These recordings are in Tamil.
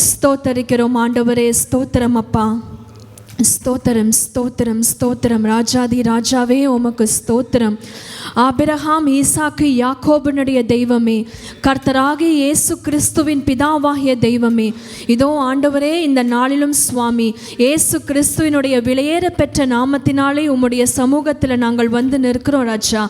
ஸ்தோத்தரிக்கிறோம் ஆண்டவரே. ஸ்தோத்திரம் அப்பா. ஸ்தோத்திரம் ஸ்தோத்திரம் ஸ்தோத்திரம். ராஜாதி ராஜாவே உமக்கு ஸ்தோத்திரம். ஆபிரகாம் ஈசாக்கு யாக்கோபனுடைய தெய்வமே, கர்த்தராகிய இயேசு கிறிஸ்துவின் பிதாவாகிய தெய்வமே, இதோ ஆண்டவரே இந்த நாளிலும் சுவாமி இயேசு கிறிஸ்துவினுடைய விலையேற பெற்ற நாமத்தினாலே உம்முடைய சமூகத்தில் நாங்கள் வந்து நிற்கிறோம் ராஜா.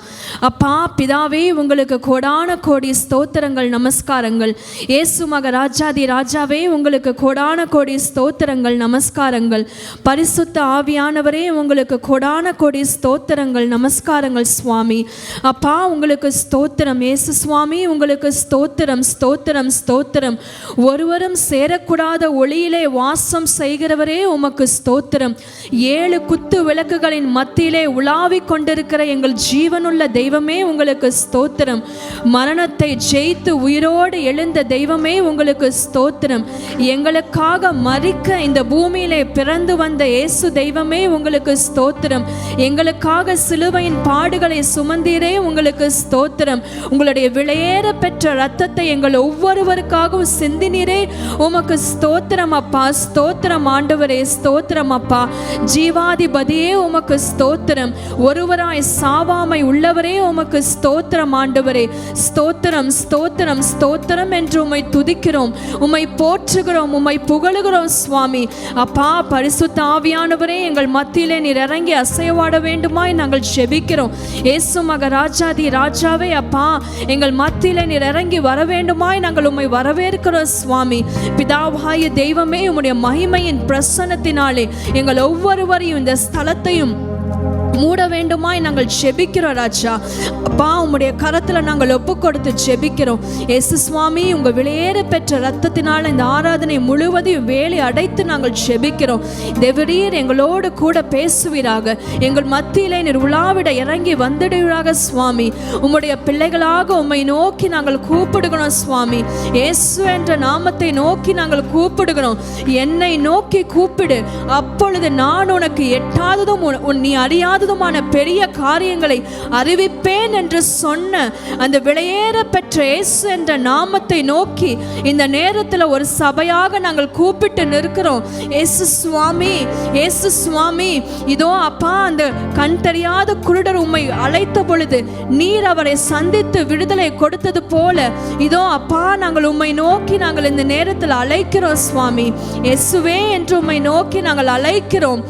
அப்பா பிதாவே, உங்களுக்கு கோடான கோடி ஸ்தோத்திரங்கள் நமஸ்காரங்கள். இயேசு மக ராஜாதி ராஜாவே, உங்களுக்கு கோடான கோடி ஸ்தோத்திரங்கள் நமஸ்காரங்கள். பரிசுத்த ஆவியானவரே, உங்களுக்கு கோடான கோடி ஸ்தோத்திரங்கள் நமஸ்காரங்கள் சுவாமி. அப்பா உங்களுக்கு ஸ்தோத்திரம். இயேசு சுவாமி உங்களுக்கு ஸ்தோத்திரம் ஸ்தோத்திரம் ஸ்தோத்திரம். ஒருவரும் சேரக்கூடாத ஒளியிலே வாசம் செய்கிறவரே உமக்கு ஸ்தோத்திரம். 7 குத்து விளக்குகளின் மத்தியிலே உலாவிக் கொண்டிருக்கிற எங்கள் ஜீவனுள்ள தெய்வமே உங்களுக்கு ஸ்தோத்திரம். மரணத்தை ஜெயித்து உயிரோடு எழுந்த தெய்வமே உங்களுக்கு ஸ்தோத்திரம். எங்களுக்காக மரிக்க இந்த பூமியிலே பிறந்து வந்த இயேசு தெய்வமே உங்களுக்கு ஸ்தோத்திரம். எங்களுக்காக சிலுவையின் பாடுகளை சுமந்தீரே உங்களுக்கு ஸ்தோத்திரம். உங்களுடைய விலையேற பெற்ற இரத்தத்தை எங்கள் ஒவ்வொருவருக்காகவும் சிந்தினீரே உமக்கு ஸ்தோத்திரம் அப்பா. ஸ்தோத்திரம் ஆண்டவரே. ஸ்தோத்திரம் அப்பா. ஜீவாதிபதியே உமக்கு ஸ்தோத்திரம். ஒருவராய் சாவாமை உள்ளவரே உமக்கு ஸ்தோத்திரம் ஆண்டவரே. ஸ்தோத்திரம் ஸ்தோத்திரம் ஸ்தோத்திரம் என்று உம்மை துதிக்கிறோம், உம்மை போற்றுகிறோம், உம்மை புகழுகிறோம் சுவாமி. அப்பா பரிசுத்த ஆவியானவரே, எங்கள் மத்தியிலே நீர் இறங்கி அசைவாட வேண்டுமாய் நாங்கள் ஜெபிக்கிறோம். இயேசு மக ராஜாதி ராஜாவே, அப்பா எங்கள் மத்தியிலே நீர் இறங்கி வர வேண்டுமாய் நாங்கள் உம்மை வரவேற்கிறோம் சுவாமி. பிதாவாகிய தெய்வமே, உம்முடைய மகிமையின் பிரசன்னத்தினாலே எங்கள் ஒவ்வொருவரையும் இந்த ஸ்தலத்தையும் மூட வேண்டுமாய் நாங்கள் ஜெபிக்கிறோம் ராஜா. அப்பா உம்முடைய கரத்தில் நாங்கள் ஒப்பு கொடுத்து ஜெபிக்கிறோம். இயேசு சுவாமி, உங்கள் விலையேற பெற்ற ரத்தத்தினால் இந்த ஆராதனை முழுவதையும் வேலை அடைத்து நாங்கள் ஜெபிக்கிறோம். தேவரீர் எங்களோடு கூட பேசுவீராக, எங்கள் மத்தியிலே நீர் உலாவிட இறங்கி வந்துடுவீராக சுவாமி. உம்முடைய பிள்ளைகளாக உம்மை நோக்கி நாங்கள் கூப்பிடுகிறோம் சுவாமி. இயேசு என்ற நாமத்தை நோக்கி நாங்கள் கூப்பிடுகிறோம். என்னை நோக்கி கூப்பிடு, அப்பொழுது நான் உனக்கு எட்டாததும் நீ அறியாத பெரிய காரியங்களை அறிவிப்பேன் என்று சொன்ன அந்த விலையேற பெற்ற இயேசு என்ற நாமத்தை நோக்கி இந்த நேரத்தில் ஒரு சபையாக நாங்கள் கூப்பிட்டு நிற்கிறோம். இயேசு சுவாமி, இயேசு சுவாமி, இதோ அப்பா அந்த கண் தெரியாத குருடர் உம்மை அழைத்த பொழுது நீர் அவரை சந்தித்து விடுதலை கொடுத்தது போல இதோ அப்பா நாங்கள் உம்மை நோக்கி நாங்கள் இந்த நேரத்தில் அழைக்கிறோம் சுவாமி. இயேசுவே என்று உம்மை நோக்கி நாங்கள் அழைக்கிறோம்.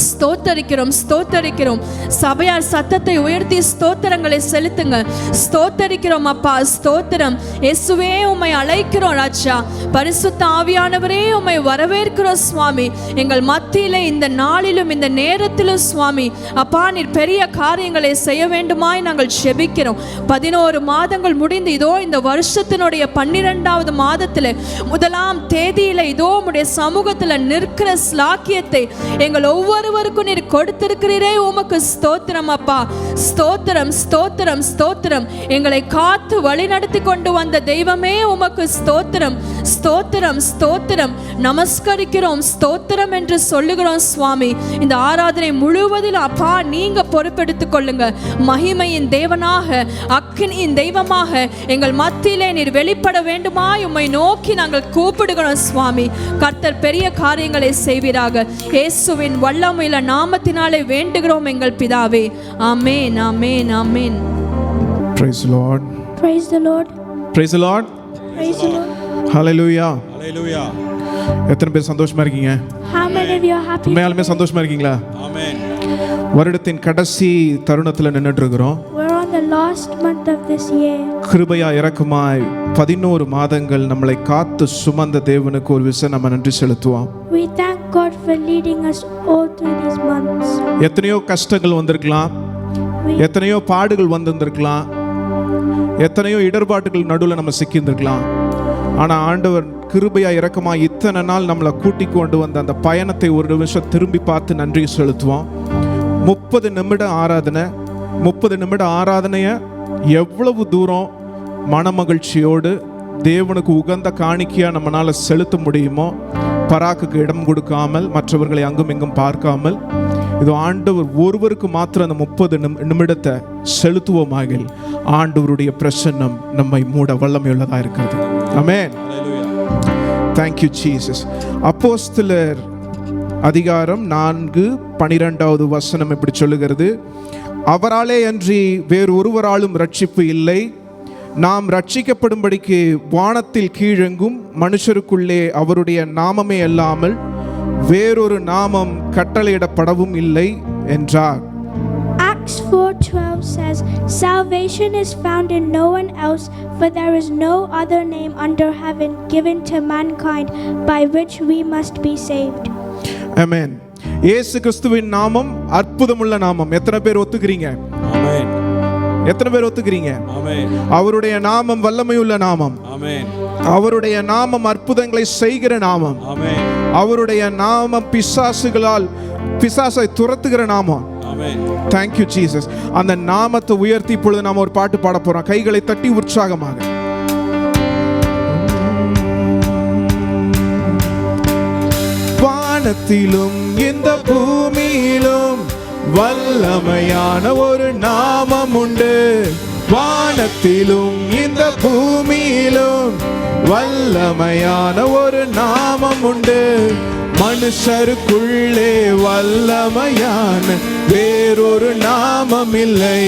ஸ்தோத்தரிக்கிறோம் ஸ்தோத்தரிக்கிறோம். சபையார் சத்தத்தை உயர்த்தி ஸ்தோத்திரங்களை செலுத்துங்க. ஸ்தோத்தரிக்கிறோம் அப்பா. ஸ்தோத்திரம். இயேசுவே உம்மை அழைக்கிறோம் ராஜா. பரிசுத்த ஆவியானவரே உம்மை வரவேற்கிறோம் சுவாமி. எங்கள் மத்தியிலே இந்த நாளிலும் இந்த நேரத்திலும் சுவாமி அப்பா நீர் பெரிய காரியங்களை செய்ய வேண்டுமாய் நாங்கள் ஜெபிக்கிறோம். 11 மாதங்கள் முடிந்து இதோ இந்த வருஷத்தினுடைய 12வது மாதத்தில் 1ஆம் தேதியில இதோ உம்முடைய சமூகத்தில் நிற்கிற ஸ்லாக்கியத்தை எங்கள் ஒவ்வொருவருக்கும் நீர் கொடுத்திருக்கிறீரே உமக்கு ஸ்தோத்திரம் அப்பா. ஸ்தோத்திரம் ஸ்தோத்திரம் ஸ்தோத்திரம். எங்களை காத்து வழி நடத்தி கொண்டு வந்த தெய்வமே உமக்கு ஸ்தோத்திரம் ஸ்தோத்திரம் ஸ்தோத்திரம். நமஸ்கரிக்கிறோம், ஸ்தோத்திரம் என்று சொல்லுகிறோம் சுவாமி. இந்த ஆராதனை முழுவதில் அப்பா நீங்க பொறுப்பெடுத்துக் கொள்ளுங்க. மகிமையின் தேவனாக, அக்கினியின் தெய்வமாக எங்கள் மத்தியிலே நீர் வெளிப்பட வேண்டுமாய் உம்மை நோக்கி நாங்கள் கூப்பிடுகிறோம் சுவாமி. கர்த்தர் பெரிய காரியங்களை செய்வீராக. இயேசுவின் வல்லமையுள்ள நாமத்தினாலே வேண்டுகிறோம் எங்கள் பிதாவே. ஆமென் ஆமென் ஆமென். Praise the Lord. Praise the Lord. Praise the Lord. Praise the Lord. Hallelujah. Hallelujah. எத்தனை பேர் சந்தோஷமா இருக்கீங்க? How many of you are happy? உண்மையாலுமே சந்தோஷமா இருக்கீங்களா? Amen. வருடத்தின் கடைசி தருணத்தில் நின்னுட்டு இருக்கிறோம். We're on the last month of this year. கிருபையா இரக்கமாய் 11 மாதங்கள் நம்மளை காத்து சுமந்த தேவனுக்கு ஒரு விஷயம் நம்ம நன்றி செலுத்துவோம். We thank God for leading us all through these months. எத்தனையோ கஷ்டங்கள் வந்திருக்கலாம், எத்தனையோ பாடுகள் வந்திருக்கலாம், எத்தனையோ இடர்பாட்டுகள் நடுவில் நம்ம சிக்கியிருந்திருக்கலாம். ஆனால் ஆண்டவர் கிருபையா இரக்கமா இத்தனை நாள் நம்மளை கூட்டி கொண்டு வந்த அந்த பயணத்தை ஒரு நிமிஷம் திரும்பி பார்த்து நன்றி செலுத்துவோம். 30 நிமிட ஆராதனை, 30 நிமிட ஆராதனையை எவ்வளவு தூரம் மனமகிழ்ச்சியோடு தேவனுக்கு உகந்த காணிக்கையாக நம்மளால் செலுத்த முடியுமோ, பராக்குக்கு இடம் கொடுக்காமல், மற்றவர்களை அங்கும் இங்கும் பார்க்காமல், இது ஆண்டவர் ஒருவருக்கு மாத்திரம் அந்த 30 நிமிடத்தை செலுத்துவோமாக. ஆண்டவருடைய பிரசன்னம் நம்மை மூட வல்லமையுள்ளதாக இருக்கிறது. ஆமென். Thank you Jesus. அப்போஸ்தலர் அதிகாரம் 4:12 வசனம் இப்படி சொல்லுகிறது, அவராலே அன்றி வேறு ஒருவராலும் ரட்சிப்பு இல்லை. நாம் ரட்சிக்கப்படும்படிக்கு வானத்தில் கீழெங்கும் மனுஷருக்குள்ளே அவருடைய நாமமே அல்லாமல் வேறொரு நாமம் கட்டளையிடப்படவும் இல்லை என்றார். Acts 4:12 says, "Salvation is found in no one else, for there is no other name under heaven given to mankind by which we must be saved." Amen. இயேசு கிறிஸ்துவின் நாமம் அற்புதமுள்ள நாமம். எத்தனை பேர் ஒத்துக்கிறீங்க? ஆமென். எத்தனை பேர் ஒத்துக்கிறீங்க? ஆமென். அவருடைய நாமம் வல்லமையுள்ள நாமம். ஆமென். அவருடைய நாமம் அற்புதங்களை செய்கிற நாமம். ஆமென். அவருடைய நாமம் பிசாசை துரத்துகிற நாமம். ஆமென். Thank you Jesus. அந்த நாமத்தை உயர்த்தி இப்பொழுது நாம ஒரு பாட்டு பாட போறோம். கைகளை தட்டி உற்சாகமாக. வானத்திலும் இந்த பூமியிலும் வல்லமையான ஒரு நாமம் உண்டு. வானத்திலும் இந்த பூமியிலும் வல்லமையான ஒரு நாமம் உண்டு. மனுஷருக்குள்ளே வல்லமையான வேறொரு நாமம் இல்லை.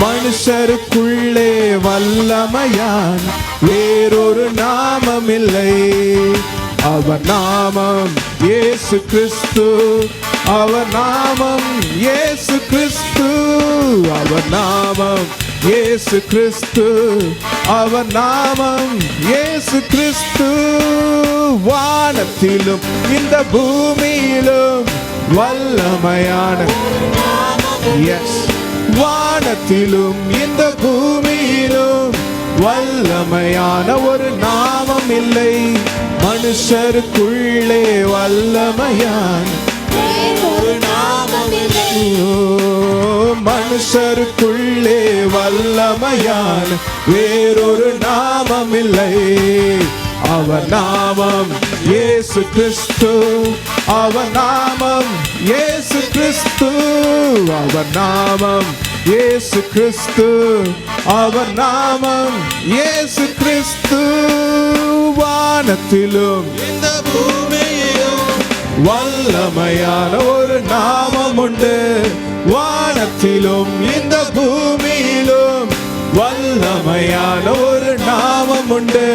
மனுஷருக்குள்ளே வல்லமையான வேறொரு நாமம் இல்லை. அவர் நாமம் இயேசு கிறிஸ்து. அவர் நாமம் இயேசு கிறிஸ்து. அவர் நாமம் இயேசு கிறிஸ்து. அவர் நாமம் இயேசு கிறிஸ்து. வானத்திலும் இந்த பூமியிலும் வல்லமையான எஸ் வானத்திலும் இந்த பூமியிலும் வல்லமையான ஒரு நாமம் இல்லை. மனுஷருக்குள்ளே வல்லமையான ஒரு நாமம் இல்லை. மனுஷருக்குள்ளே வல்லமையான வேறொரு நாமம் இல்லை. அவர் நாமம் இயேசு கிறிஸ்து. அவர் நாமம் இயேசு கிறிஸ்து. அவர் நாமம் இயேசு கிறிஸ்து. அவர் நாமம் இயேசு கிறிஸ்து. வானத்திலும் இந்த பூமியிலும் வல்லமையான ஒரு நாமம் உண்டு. வானத்திலும் இந்த பூமியிலும் வல்லமையான ஒரு நாமம் உண்டு.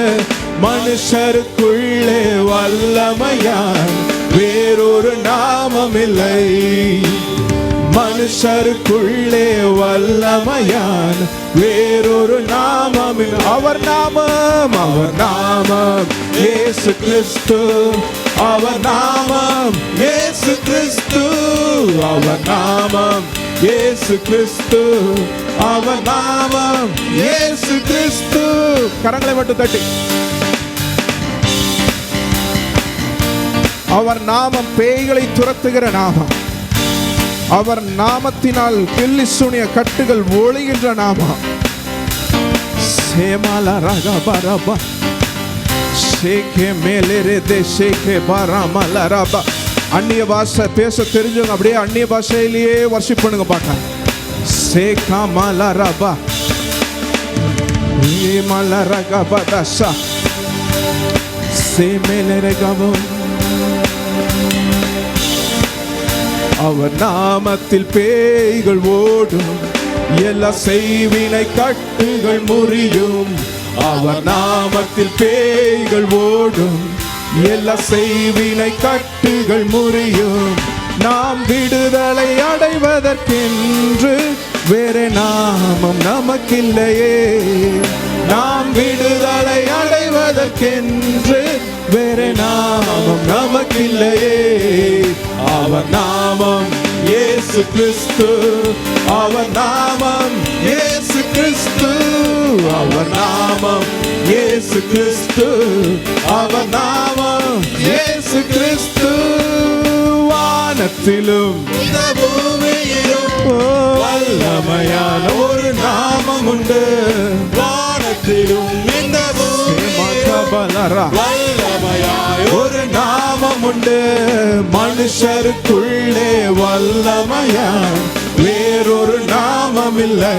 மனுஷருக்குள்ளே வல்லமையான வேறொரு நாமம் இல்லை. மனுஷருக்குள்ளே வல்லமையான வேறொரு நாமம். அவர் நாமம் இயேசு கிறிஸ்து. அவர் நாமம் இயேசு கிறிஸ்து. அவர் நாமம் இயேசு கிறிஸ்து. அவர் நாமம் இயேசு கிறிஸ்து. கரங்களை மட்டும் தட்டி. அவர் நாமம் பேய்களை துரத்துகிற நாமம். அவர் நாமத்தினால் பில்லி சூனிய கட்டுகள் ஒளிகின்ற நாமம். சேமாலா ரகபரபா சேகே மேலேரே தே சேகே பரமலா ரபா. அந்நிய பாஷை பேச தெரிஞ்சவங்க அப்படியே அந்நிய பாஷையிலேயே வர்ஷிப் பண்ணுங்க பாட்டாங்க. சேகா மலா ரபா மலா ரகபரசா சே மேலேரே கபம். அவர் நாமத்தில் பேய்கள் ஓடும். எல்லா செய்வினை கட்டுகள் முறியும். அவர் நாமத்தில் பேய்கள் ஓடும். எல்லா செய்வினை கட்டுகள் முறியும். நாம் விடுதலை அடைவதற்கென்று வேறு நாமம் நமக்கில்லையே. நாம் விடுதலை அடைவதற்கென்று வேறு நாமம் நமக்கில்லையே. அவர் நாமம் இயேசு கிறிஸ்து. அவர் நாமம் இயேசு கிறிஸ்து. அவர் நாமம் இயேசு கிறிஸ்து. அவர் நாமம் இயேசு கிறிஸ்து. வானத்திலும் இந்த பூமியிலும் வல்லமையான ஒரு நாமம் உண்டு. வானத்திலும் இந்த வல்லமையாய் ஒரு நாமம் உண்டு. மனுஷருக்குள்ளே வல்லமையாய் வேறொரு நாமம் இல்லை.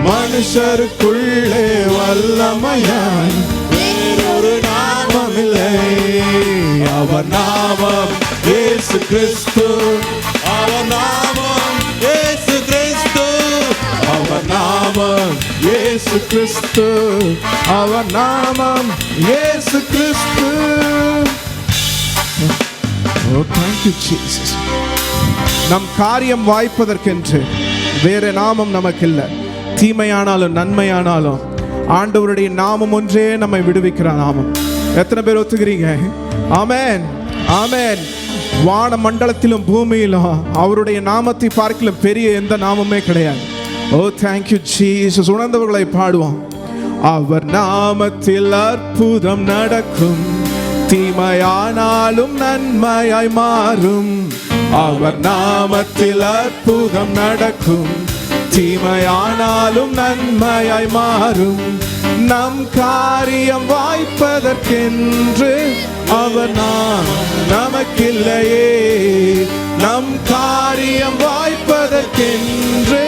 மனுஷருக்குள்ளே வல்லமையாய் வேறொரு அவர் நாமம் இயேசு கிறிஸ்து, அவர் நாமம் இயேசு கிறிஸ்து, அவர் நாமம் இயேசு கிறிஸ்து, அவர் நாமம் இயேசு கிறிஸ்து. Oh, thank you, Jesus. நம் காரியம் வாய்ப்பதற்கென்று வேற நாமம் நமக்கு இல்லை. தீமையானாலும் நன்மையானாலும் ஆண்டவருடைய நாமம் ஒன்றே நம்மை விடுவிக்கிற நாமம். எத்தனை பேர் ஒத்துக்கிறீங்க? ஆமென், ஆமென். வான மண்டலத்திலும் பூமியிலும் அவருடைய நாமத்தை பார்க்கலும் பெரிய எந்த நாமமே கிடையாது. ஓ தேங்க்யூ ஜீசஸ். உணர்ந்தவர்களை பாடுவோம். அவர் நாமத்தில் அற்புதம் நடக்கும், தீமையானாலும் நன்மையாய் மாறும். அவர் நாமத்தில் அற்புதம் நடக்கும், தீமையானாலும் நன்மையாய் மாறும். நம் காரியம் வாய்ப்பதற்கென்று அவர் நமக்கில்லையே. நம் காரியம் வாய்ப்பதற்கென்று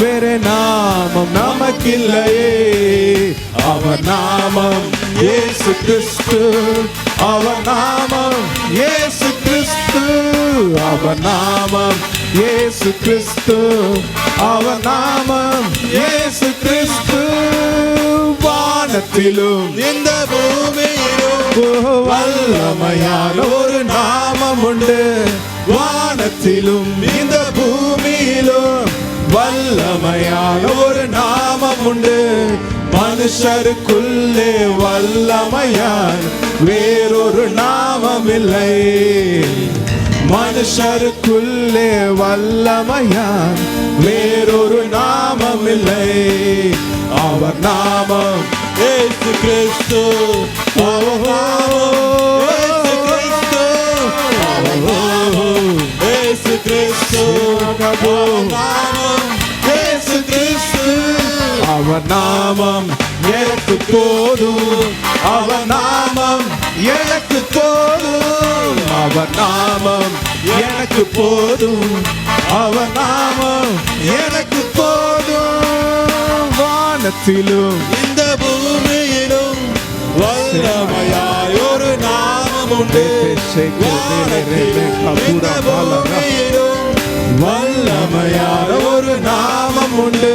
வேற நாமம் நமக்கில்லையே. அவர் நாமம் இயேசு கிறிஸ்து, அவர் நாமம் இயேசு கிறிஸ்து, அவர் நாமம் இயேசு கிறிஸ்து, அவர் நாமம் இயேசு கிறிஸ்து. வானத்திலும் இந்த பூமியிலும் வல்லமையான ஒரு நாமம் உண்டு. வானத்திலும் இந்த பூமியிலும் வல்லமையான ஒரு நாமம் உண்டு. மனுஷருக்குள்ளே வல்லமையான வேறொரு நாமம் இல்லை. மனுஷருக்குள்ளே வல்லமையான் வேறொரு நாமம் இல்லை. அவர் நாமம் இயேசு கிறிஸ்து, அவர் நாமம் இயேசு கிறிஸ்து, அவர் நாமம் இயேசு கிறிஸ்து, அவர் நாமம் இயேசு கிறிஸ்து. அவர் நாமம் எனக்கு போதும், அவர் நாமம் எனக்கு போதும், அவர் நாமம் எனக்கு போதும், அவர் நாமம் எனக்கு போதும். வானத்திலும் இந்த பூமியிலும் வல்லமையாய் ஒரு நாமம் உண்டு. வானத்திலும் இந்த பூமியிலும் வல்லமையான ஒரு நாமம் உண்டு.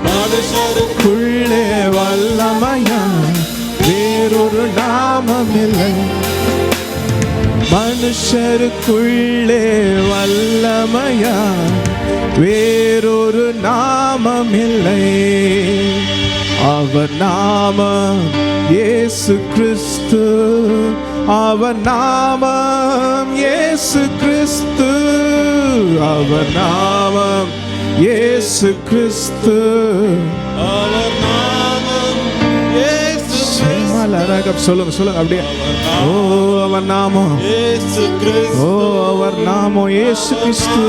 மனுஷருக்குள்ளே வல்லமையா வேறொரு நாமம் இல்லை. மனுஷருக்குள்ளே வல்லமையா வேறொரு நாமம் இல்லை. அவர் நாமம் இயேசு கிறிஸ்து, அவர் நாமம் இயேசு கிறிஸ்து, அவர் நாமம் இயேசு கிறிஸ்து, அவர் நாமம் இயேசு கிறிஸ்து. சொல்லுங்க சொல்லுங்க அப்படியே. ஓ அவர் நாமம் இயேசு கிறிஸ்து, ஓ அவர் நாமம் இயேசு கிறிஸ்து.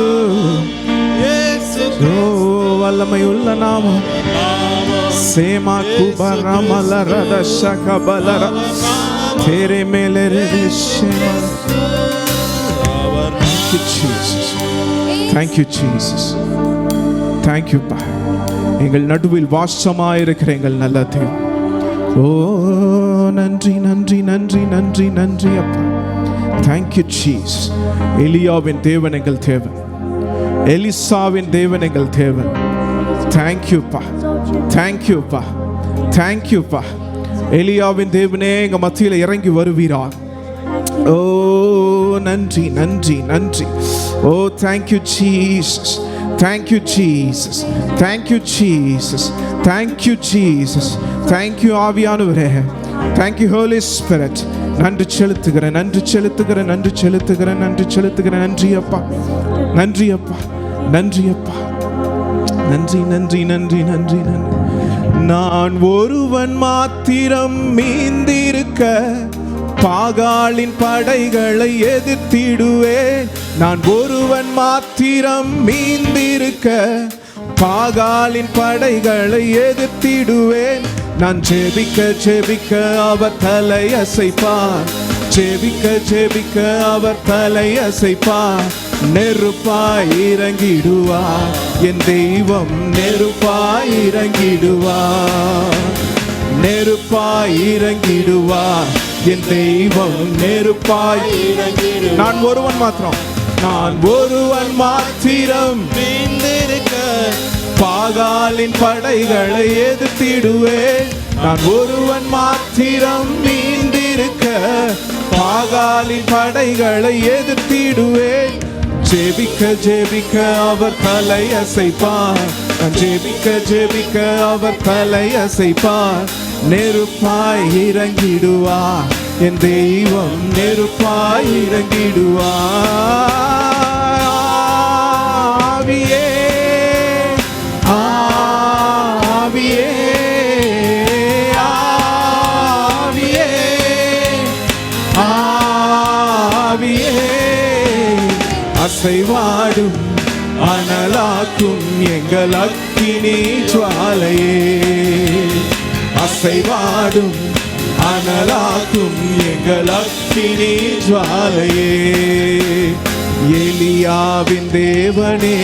இயேசு ஓ வல்லமை உள்ள நாமம். சேமா குபரமல ரதஷக பலர तेरे मेले रे शेमा. Thank you Jesus, thank you Jesus, thank you Pa. எங்கள் நடுவில் வாசமாயிருக்கிற எங்கள் நல்ல தேவன். ஓ நன்றி நன்றி நன்றி நன்றி நன்றி அப்பா. Thank you Jesus. எலியாவின் தேவன் எங்கள் தேவன், எலிசாவின் தேவன் எங்கள் தேவன். Thank you Pa, thank you Pa, thank you Pa. எலியாவின் தேவனே எங்க மத்தியில் இறங்கி வருவீரார். ஓ நன்றி நன்றி நன்றி. ஓ thank you Jesus, thank you Jesus, thank you Jesus, thank you Jesus, thank you ஆவியானவரே, thank you Holy Spirit. நன்றி செலுத்துகிறேன் நன்றி செலுத்துகிறேன் நன்றி செலுத்துகிறேன் நன்றி செலுத்துகிறேன். நன்றி அப்பா, நன்றி அப்பா, நன்றி அப்பா, நன்றி நன்றி நன்றி நன்றி நன்றி. நான் ஒருவன் மாத்திரம் மீந்திருக்க பாகாலின் படைகளை எதிர்த்திடுவேன். நான் ஒருவன் மாத்திரம் மீந்திருக்க பாகாலின் படைகளை எதிர்த்திடுவேன். நான் ஜெபிக்க ஜெபிக்க அவர் தலை அசைப்பார், ஜெபிக்க ஜெபிக்க அவர் தலை அசைப்பார். நெருப்பாய் இறங்கிடுவார் என் தெய்வம், நெருப்பாய் இறங்கிடுவார், நெருப்பாய் இறங்கிடுவார் என் தெய்வம் நெருப்பாய் இறங்கிடுவார். நான் ஒருவன் மாத்திரம், நான் ஒருவன் மாத்திரம் மீந்திருக்க பாகாலின் படைகளை எதிர்த்திடுவேன். நான் ஒருவன் மாத்திரம் மீந்திருக்க பாகாலின் படைகளை எதிர்த்திடுவேன். ஜெபிக்க ஜெபிக்க அவர் தலை அசைப்பார். நான் ஜெபிக்க ஜெபிக்க அவர் தலை அசைப்பார். நெருப்பாய் இறங்கிடுவார் என் தெய்வம், நெருப்பாய் இறங்கிடுவார். ஆவியே ஆவியே ஆவியே ஆவியே அசைவாடும் அனலாக்கும் எங்கள் அக்கினி ஜுவாலையே, அசைவாடும் அனலாக்கும் எங்கள் அக்கினி ஜுவாலையே. எலியாவின் தேவனே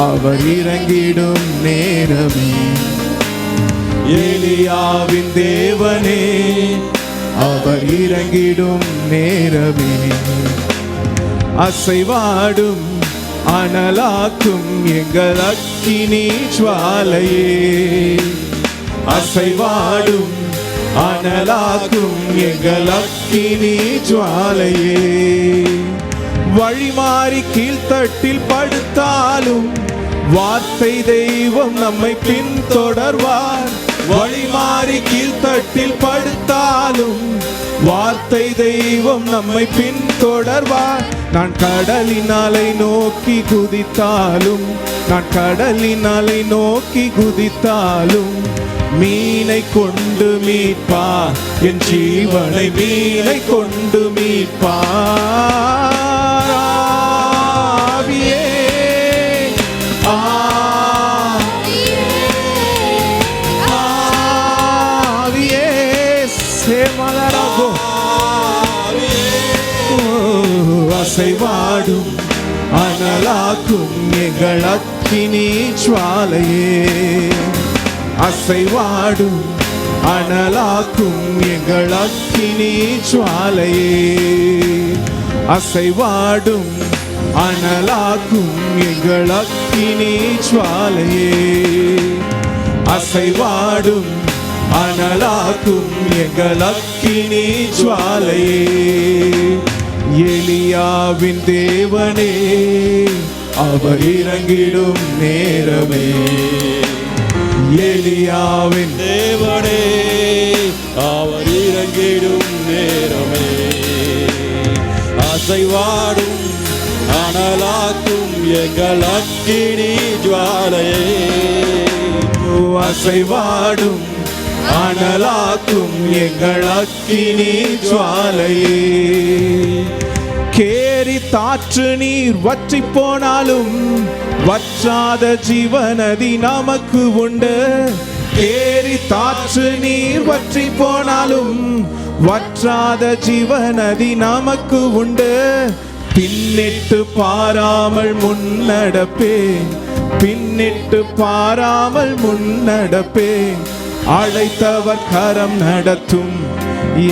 அவர் இறங்கிடும் நேரமே, எலியாவின் தேவனே அவர் இறங்கிடும் நேரமே. அசைவாடும் அனலாக்கும் எங்கள் அக்கினி ஜுவாலையே, அசைவாடும் அனலாக்கும் எங்கள் அக்கினி ஜுவாலையே. வழிமாறி கீழ்த்தட்டில் படுத்தாலும் வார்த்தை தெய்வம் நம்மை பின்தொடர்வார். வழிமாறி கீழ்த்தட்டில் படுத்தாலும் வார்த்தை தெய்வம் நம்மை பின்தொடர்வார். நான் கடலின் அலை நோக்கி குதித்தாலும், நான் கடலின் அலை நோக்கி குதித்தாலும் மீனை கொண்டு மீட்பார் என் ஜீவனை, மீனை கொண்டு மீட்பார். ஆவியே ஆவியே சேமலராகோ அசைவாடும் அனலாக்கும் எங்கள் அக்கினி ஜுவாலையே, அசைவாடும் அனலாக்கும் எங்கள் அக்கினி ஜுவாலையே. அசைவாடும் அனலாக்கும் எங்கள் அக்கினி ஜுவாலையே, அசைவாடும் அனலாக்கும் எங்கள் அக்கினி ஜுவாலையே. எலியாவின் தேவனே அவர் இறங்கிடும் நேரமே, எலியாவின் தேவனே அவர் இறங்கிடும் நேரமே. அசைவாடும் அனலாக்கும் எங்கள் அக்கினி ஜுவாலையே, அசைவாடும் அனலாக்கும் எங்கள் அக்கினி ஜுவாலையே. கேரி தாற்று நீர் வற்றி போனாலும் வற்றாத ஜீவநதி நமக்கு உண்டு. கேரி தாற்று நீர் வற்றி போனாலும் வற்றாத ஜீவநதி நமக்கு உண்டு. பின்னிட்டு பாராமல் முன்னடப்பேன், பின்னிட்டு பாராமல் முன்னடப்பேன். அழைத்தவர் கரம் நடத்தும்,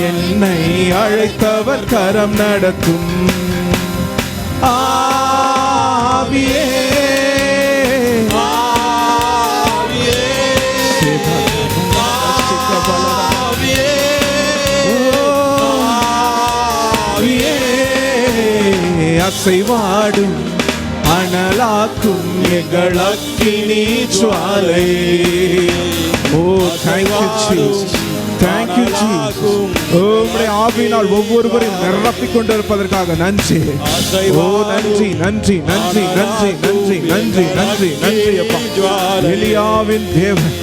என்னை அழைத்தவர் கரம் நடத்தும். ஆவியே ஆவியே ஆவியே ஆவியே அசைவாடும் அனலாக்கும் எங்கள் அக்கினி ஜுவாலையே. Oh, thank you, Jesus. Thank you, Jesus. உம்முடைய ஆவியினால் ஒவ்வொருவரையும் நிரப்பிக் கொண்டிருப்பதற்காக நன்றி. ஓ நன்றி நன்றி நன்றி நன்றி நன்றி நன்றி நன்றி நன்றி அப்பா. எலியாவின் தேவன்,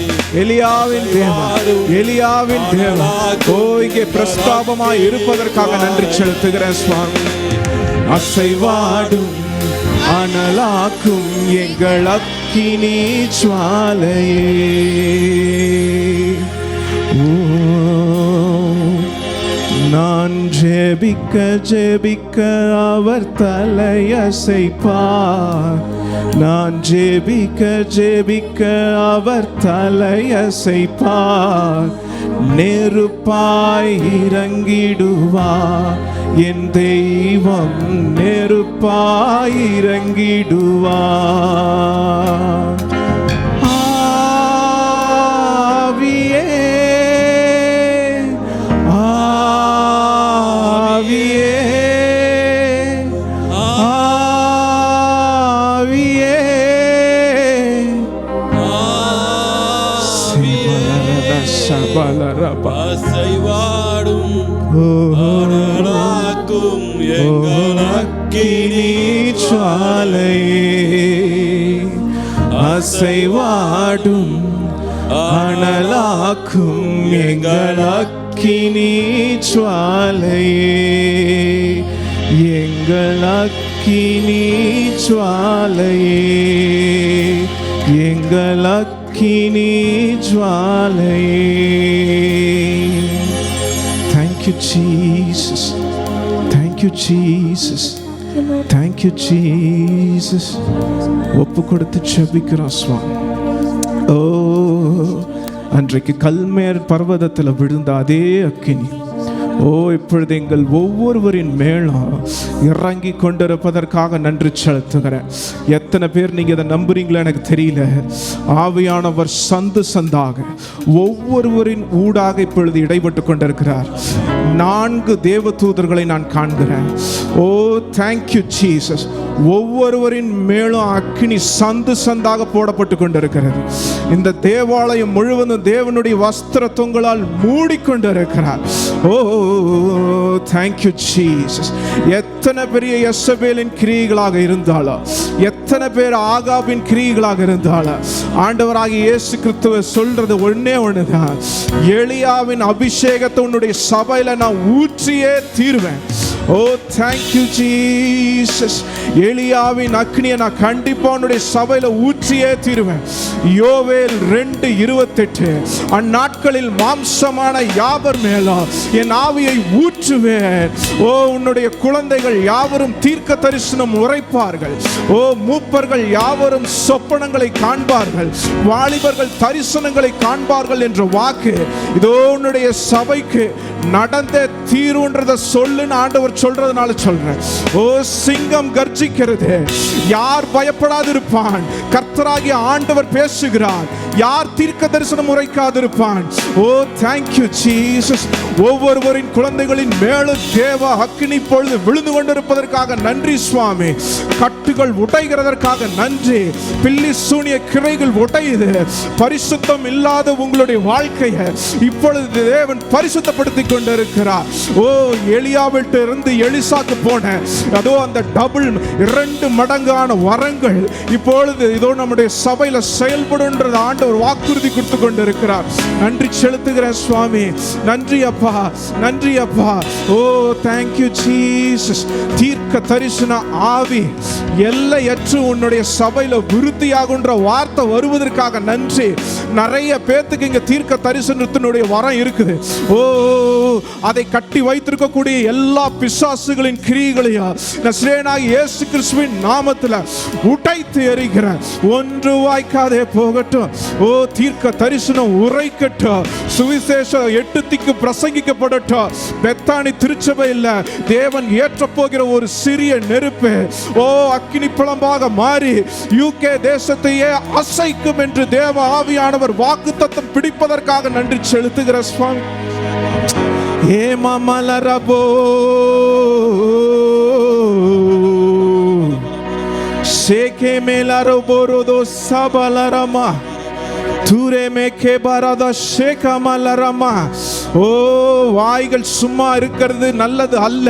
எலியாவின் தேவன், எலியாவின் தேவன். ஓ இங்கே பிரஸ்தாபமாய் இருப்பதற்காக நன்றி செலுத்துகிறேன் சுவாமி. அசைவாடும் அனலாக்கும் எங்கள் அக்கினி ஜுவாலையே. நான் ஜெபிக்க ஜெபிக்க அவர் தலையசைப்பார். நான் ஜெபிக்க ஜெபிக்க அவர் தலையசைப்பார். நெருப்பாய் இறங்கிடுவார் என் தெய்வம், நெருப்பாய் இறங்கிடுவார். ஆவியே ஆவியே அசைவாடும் அனலாக்கும் எங்கள் அக்கினி ஜுவாலையே, அசைவாடும் அனலாக்கும் எங்கள் அக்கினி ஜுவாலையே, எங்கள் அக்கினி ஜுவாலையே, எங்கள் அக்கினி ஜுவாலையே. Thank you Jesus, thank you Jesus, thank you Jesus. ஒப்பு கொடுத்து ஜெபிக்கிறோம் சுவாமி. ஓ, அன்றைக்கு கல்மேர் பர்வதத்தில் விழுந்த அதே அக்கினி இப்பொழுது எங்கள் ஒவ்வொருவரின் மேலும் இறங்கி கொண்டிருப்பதற்காக நன்றி செலுத்துகிறேன். எத்தனை பேர் நீங்க இதை நம்புறீங்களோ எனக்கு தெரியல. ஆவியானவர் சந்து சந்தாக ஒவ்வொருவரின் ஊடாக இப்பொழுது இடைப்பட்டு கொண்டிருக்கிறார். 4 தேவதூதர்களை நான் காண்கிறேன். ஓ தேங்க்யூ ஜீசஸ். ஒவ்வொருவரின் மேலும் அக்கினி சந்து சந்தாக போடப்பட்டு கொண்டிருக்கிறது. இந்த தேவாலயம் முழுவதும் தேவனுடைய வஸ்திர தொங்கலால் மூடிக்கொண்டிருக்கிறார். ஓ தேங்க்யூ ஜீசஸ். எத்தனை பெரிய யெசபேலின் கிரியைகளாக இருந்தாலும், எத்தனை பேர் ஆகாபின் கிரியைகளாக இருந்தாலும், ஆண்டவராகிய இயேசு கிறிஸ்துவை சொல்றது ஒண்ணே ஒண்ணுதான், எலியாவின் அபிஷேகத்தை உன்னுடைய சபையில நான் ஊற்றியே தீருவேன். ஓ தேங்க்யூ ஜீசஸ். எலியாவின் அக்னியை நான் கண்டிப்பா உன்னுடைய சபையில ஊற்றியே தீருவேன். யோவேல் 2:28 அந்நாட்களில் மாம்சமான யாவர் மேலும் என் ஆவியை ஊற்றுவேன். ஓ உன்னுடைய குழந்தைகள் யாவரும் தீர்க்க தரிசனம் உரைப்பார்கள். ஓ மூப்பர்கள் யாவரும் சொப்பனங்களை காண்பார்கள், வாலிபர்கள் தரிசனங்களை காண்பார்கள் என்ற வாக்கு இதோ உன்னுடைய சபைக்கு நடந்த தீருன்றத சொல்லுன்னு ஆண்டவர் சொல்றதுனால சொல்றேன். ஓ சிங்கம் கர்ஜிக்கிறது, யார் பயப்படாது இருப்பான்? கர்த்தராகிய ஆண்டவர் பேசுகிறார், யார் தீர்க்க தரிசனம் உரைக்காதிருப்பான்? ஓ தேங்க்யூ ஜீசஸ். ஒவ்வொருவரின் குழந்தைகளின் மேலும் தேவ அக்கினி பொழுது விழுந்து கொண்டிருப்பதற்காக நன்றி சுவாமி. கட்டுகள் உடைகிறதற்காக நன்றி. பில்லி சூனிய கிரைகள் உடையுது. பரிசுத்தம் இல்லாத உங்களுடைய வாழ்க்கையை இப்பொழுது தேவன் பரிசுத்தப்படுத்தி கொண்டிருக்கிறார். ஓ எலியாவிட்ட இருந்து எலிசாக்கு போன அதோ அந்த டபுள் 2 மடங்கான வரங்கள் இப்பொழுது இதோ நம்முடைய சபையில செயல்படுன்றது ஆண்டவர் வாக்குறுதி கொடுத்து கொண்டிருக்கிறார். நன்றி செலுத்துகிறேன் சுவாமி. நன்றி அப்பா, நன்றி அப்பா. ஓ தேங்க்யூ ஜீசஸ். தீர்க்க தரிசன ஆவி எல்லையற்று உன்னுடைய சபையில விருத்தியாகுன்ற வார்த்தை வருவதற்காக நன்றி. நிறைய பேத்துக்கு இங்க தீர்க்க தரிசனத்தினுடைய வரம் இருக்குது. ஓ அதை கட்டி வைத்திருக்கக்கூடிய எல்லா பிசாசுகளின் கிரியைகளையும் நசரேயனாகிய இயேசு கிறிஸ்துவின் நாமத்தில் உடைத்து எறிகிறேன். ஒன்று வாய்க்காதே போகட்டும். ஓ தீர்க்க தரிசனம் உரைக்கட்டும். சுவிசேஷம் 8 திக்கு பிரசங்கிக்கப்படட்டும். பெத்தானி திருச்சபை இல்ல, தேவன் ஏற்ற போகிற ஒரு சிறிய நெருப்பு ஓ அக்கினி பிளம்பாக மாறி UK தேசத்தையே அசைக்கும் என்று தேவ ஆவியானவர் வாக்குத்தத்தம் பிடிப்பதற்காக நன்றி செலுத்துகிற சுவாமி. ஏமா மலரபோ சேகே மேலரோ போரோதோ சபலரமா தூரே மேகே பரதா ஷேகா மலரமா. ஓ வாய்கள் சும்மா இருக்கிறது நல்லது அல்ல.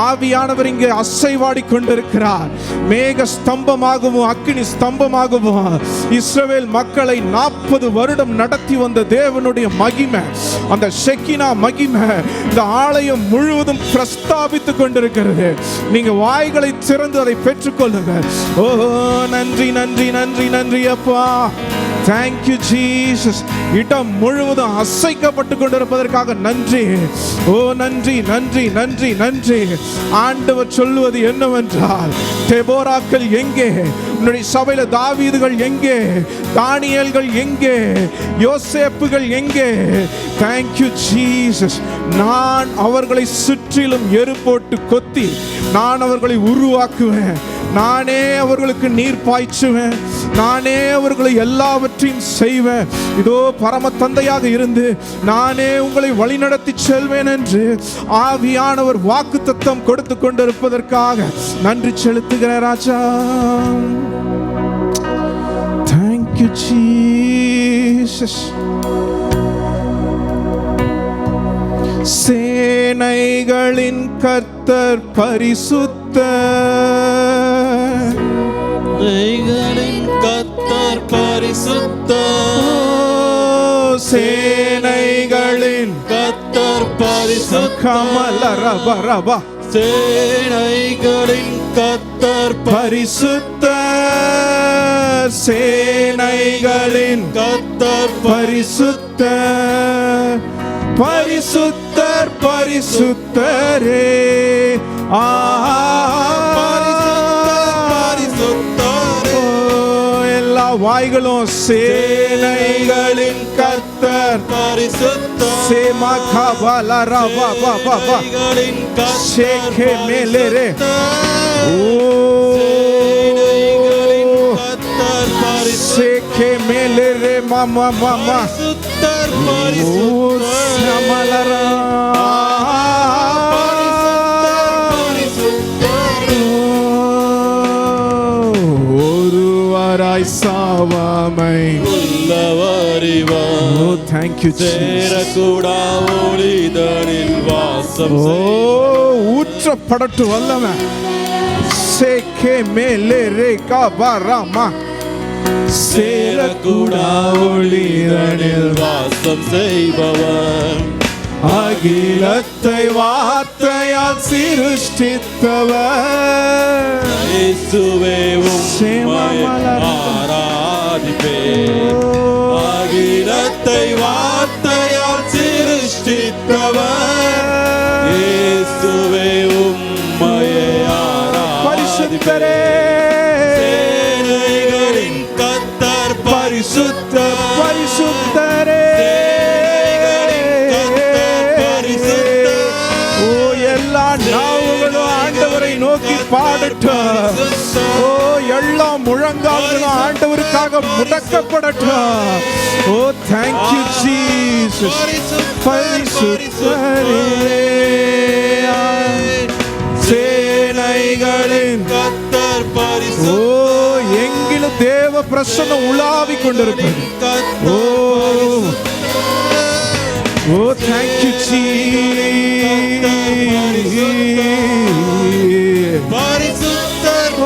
ஆவியானவர் இங்கே அசைவாடி கொண்டிருக்கிறார். மேக ஸ்தம்பமாகவும் அக்கினி ஸ்தம்பமாகவும் இஸ்ரவேல் மக்களை 40 வருடம் நடத்தி வந்த தேவனுடைய மகிமை, அந்த ஷெக்கினா மகிமை இந்த ஆலயம் முழுவதும் பிரஸ்தாபித்துக் கொண்டிருக்கிறது. நீங்க வாய்களை திறந்து அதை பெற்றுக்கொள்ளுங்க. ஓ நன்றி நன்றி நன்றி நன்றி அப்பா. Thank you Jesus. இடம் முழுவதும் அசைக்கப்பட்டு கொண்டிருப்பதற்காக நன்றி. ஓ நன்றி நன்றி நன்றி நன்றி. ஆண்டவர் சொல்லுவது என்னவென்றால், தெபோராக்கள் எங்கே? என்னுடைய சபையில தாவீதுகள் எங்கே, தானியேல்கள் எங்கே, யோசேப்புகள் எங்கே? Thank you Jesus. நான் அவர்களை சுற்றிலும் எரு போட்டு கொத்தி நான் அவர்களை உருவாக்குவேன். நானே அவர்களுக்கு நீர் பாய்ச்சுவேன். நானே அவர்களை எல்லாவற்றையும் செய்வேன். இதோ பரம தந்தையாக இருந்து நானே உங்களை வழிநடத்தி செல்வேன் என்று ஆவியானவர் வாக்குத்தத்தம் கொடுத்து கொண்டிருப்பதற்காக நன்றி செலுத்துகிறேன் ராஜா. Thank you Jesus. சேனைகளின் கர்த்தர் பரிசுத்தர், சேனைகளின் கர்த்தர் பரிசுத்தர், சேனைகளின் கர்த்தர் பரிசுத்தர், கமலரபரபா, சேனைகளின் கர்த்தர் பரிசுத்தர், சேனைகளின் கர்த்தர் பரிசுத்தர், பரிசுத்தர் பரிசுத்தரே, பரிசுத்தரே. எல்லா வாய்களும் சேனைகளின் கர்த்தர் பரிசுத்தர், சேமகபலரபபபப, சேனைகளின் சேகே மேலேரே, ஓ கர்த்தர் பரிசுத்தர், சேகே மேலேரே மாமா மாமா, பரிசுத்தர் ஓ சமலரா, ஒருவராய் சாவாமை உள்ளவரிவார். Oh, thank you Jesus. சேரக்கூடா ஒளிதனில் வாசம் ஊற்றப்படட்டு வல்லவன், சேகே மேலேரே கபரமா, சேரக்கூடா ஒளிதனில் வாசம் செய்பவர், அகிலத்தை வார்த்தையால் சிருஷ்டித்தவர், இயேசுவே உம்மை ஆராதிப்பேன். அகிலத்தை வார்த்தையால் சிருஷ்டித்தவர், இயேசுவே உம்மையே ஆராதிப்பேன். சேனைகளின் கர்த்தர் பரிசுத்தர், பரிசுத்தரே, ஓ எல்லா நாவுகளும் ஆண்டவரை நோக்கி பாடட்டும். ஓ எல்லா முழங்கால்களும் ஆண்டவருக்காக முடக்கப்படட்டும். ஓ thank you Jesus. பரிசுத்தரே, சேனைகளின் கர்த்தர் ஓ பரிசுத்தர், எங்கிலும் தேவ பிரசன்னம் உலாவிக் கொண்டிருப்பது. ஓ ஓ thank you Jesus. பரிசுத்தர்,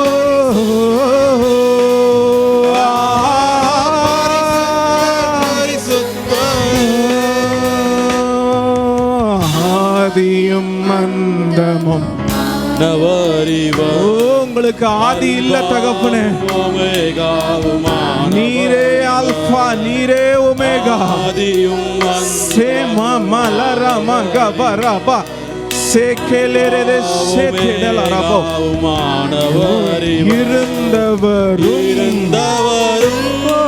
ஆதியும் அந்தமும் நவரிவர். உங்களுக்கு ஆதி இல்ல தகப்பனே, ஒமேகாவுமான நீரே ஆல்பா, நீரே ஒமேகா, ஆதியும் சேம மலரம கபரபா, சேகேலேரே சேதேலரபோ, ஒமேகாவுமானவரிவர். இருந்தவரும் இருந்தவரும் ஓ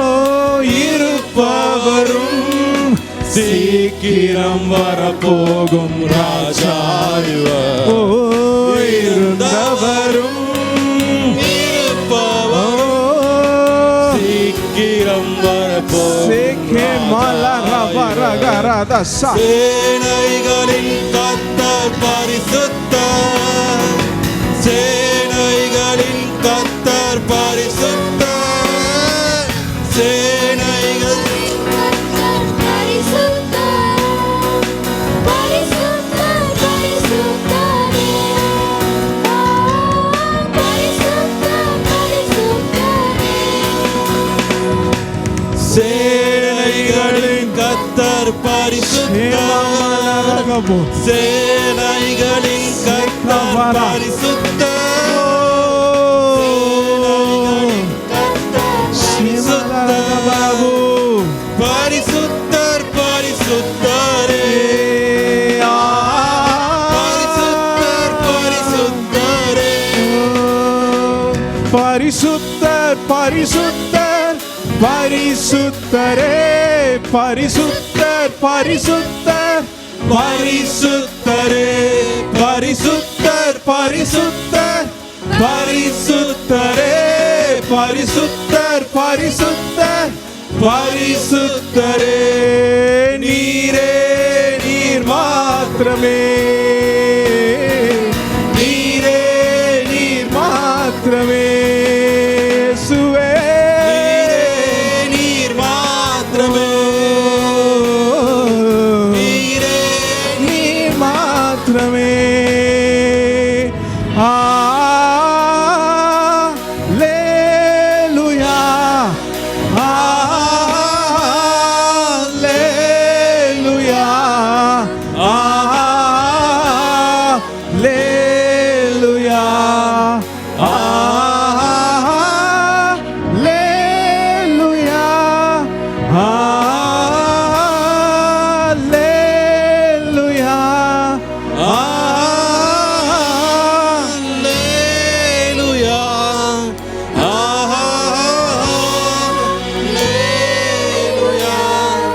இருப்பவரும் சீக்கிரம் வரப்போகும் ராஜா இவர். ஓ இருந்தவரும் இருப்பவர் சீக்கிரம் வரப்போகும் சேகே மலரபரகரத சா, சேனைகளின் கர்த்தர் பரிசுத்தர், சேனைகளின் கர்த்தர் பரிசுத்தர், சேனைகள் சேனைகளின் கர்த்தர் பரிசுத்தர், சேனைகளின் கர்த்தர் பரிசுத்தர், பரிசுத்தர் பரிசுத்தரே, பரிசுத்தர் பரிசுத்தரே, பரிசுத்தர் பரிசுத்தர் பரிசுத்தரே பரிசுத்தர் பரிசுத்தர் பரிசுத்தரே பரிசுத்தர் பரிசுத்தர் பரிசுத்தரே பரிசுத்தர் பரிசுத்தர் பரிசுத்தரே நீரே நீர் மாத்திரமே நீரே நீர் மாத்திரமே சுவே நீர் மாத்திரமே நீரே நீர் மாத்திரமே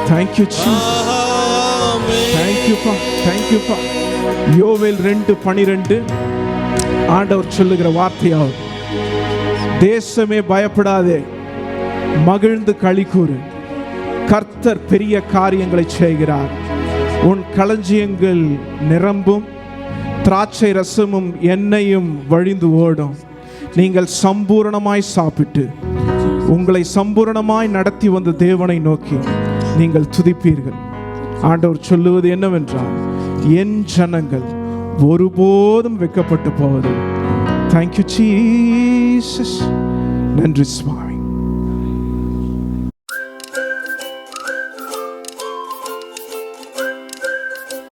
Thank you, Jesus. Thank you, Pa. Thank you, Pa. யோவேல் 2:12 ஆண்டவர் சொல்லுகிற வார்த்தையாகும். தேசமே பயப்படாதே, மகிழ்ந்து களிகூரு, கர்த்தர் பெரிய காரியங்களை செய்கிறார். உன் களஞ்சியங்கள் நிரம்பும், திராட்சை ரசமும் எண்ணெயும் வழிந்து ஓடும். நீங்கள் சம்பூரணமாய் சாப்பிட்டு உங்களை சம்பூரணமாய் நடத்தி வந்த தேவனை நோக்கி நீங்கள் துதிப்பீர்கள். ஆண்டவர் சொல்லுவது என்னவென்றால், என் ஜனங்கள் ஒருபோதும் வெட்கப்பட்டு போவது. Thank you Jesus. நன்றி சுவாமி.